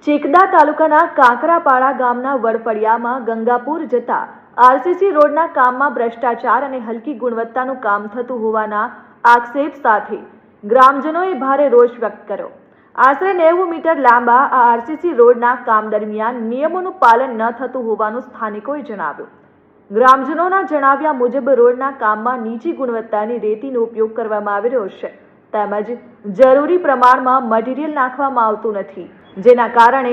ચેકદા તાલુકાના કાંકરાપાડા ગામના વડફળિયામાં ગંગાપુર જતા આરસીસી રોડના કામમાં ભ્રષ્ટાચાર અને હલકી ગુણવત્તાનું કામ થતું હોવાના આક્ષેપ સાથે ગ્રામજનોએ ભારે રોષ વ્યક્ત કર્યો। આશરે 90 મીટર લાંબા આ આરસીસી રોડના કામ દરમિયાન નિયમોનું પાલન ન થતું હોવાનું સ્થાનિકોએ જણાવ્યું। ગ્રામજનોના જણાવ્યા મુજબ રોડના કામમાં નીચી ગુણવત્તાની રેતીનો ઉપયોગ કરવામાં આવી રહ્યો છે તેમજ જરૂરી પ્રમાણમાં મટીરીયલ નાખવામાં આવતું નથી, જેના કારણે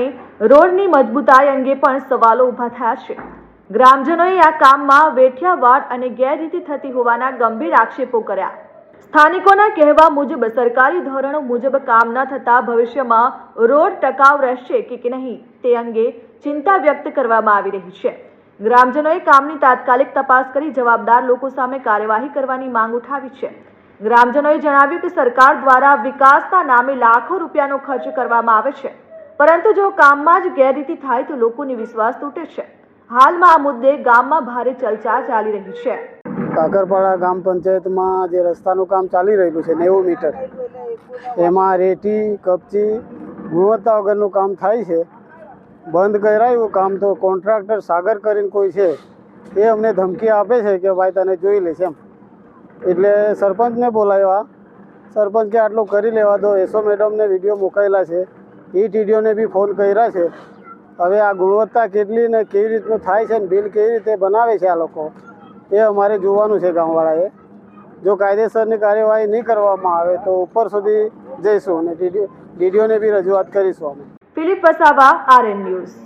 રોડની મજબૂતાઈ અંગે પણ સવાલો ઊભા થયા છે। ગ્રામજનોએ આ કામમાં વેઠિયાવાડ અને ગેરરીતિ થતી હોવાના ગંભીર આક્ષેપો કર્યા। સ્થાનિકોના કહેવા મુજબ સરકારી ધોરણો મુજબ કામ ન થતા ભવિષ્યમાં રોડ ટકાઉ રહેશે કે નહીં તે અંગે ચિંતા વ્યક્ત કરવામાં આવી રહી છે। ગ્રામજનોએ કામની તાત્કાલિક તપાસ કરી જવાબદાર લોકો સામે કાર્યવાહી કરવાની માંગ ઉઠાવી છે। ગ્રામજનોએ જણાવ્યું કે સરકાર દ્વારા વિકાસના નામે લાખો રૂપિયાનો ખર્ચ કરવામાં આવે છે, પરંતુ જો કામમાં જ ગેરરીતિ થાય તો લોકોનો વિશ્વાસ તૂટે છે। હાલમાં આ મુદ્દે ગામમાં ભારે ચર્ચા ચાલી રહી છે। કાકરપાડા ગામ પંચાયતમાં જે રસ્તાનું કામ ચાલી રહ્યું છે 90 મીટર, એમાં રેતી કપચી ગુણવત્તા વગરનું કામ થાય છે। બંધ કરાયું કામ તો કોન્ટ્રાક્ટર સાગર કરીને કોઈ છે એ અમને ધમકી આપે છે કે ભાઈ તને જોઈ લેશે એમ, એટલે સરપંચને બોલાવ્યા। સરપંચ કે આટલું કરી લેવા દો। એસો મેડમને વિડીયો મોકલેલા છે, ટીડીઓને બી ફોન કર્યા છે। હવે આ ગુણવત્તા કેટલી ને કેવી રીતનું થાય છે ને બિલ કેવી રીતે બનાવે છે આ લોકો, એ અમારે જોવાનું છે ગામવાળાએ। જો કાયદેસરની કાર્યવાહી નહીં કરવામાં આવે તો ઉપર સુધી જઈશું અને ડીડીઓને બી રજૂઆત કરીશું અમે। Philip Vasava, RN news.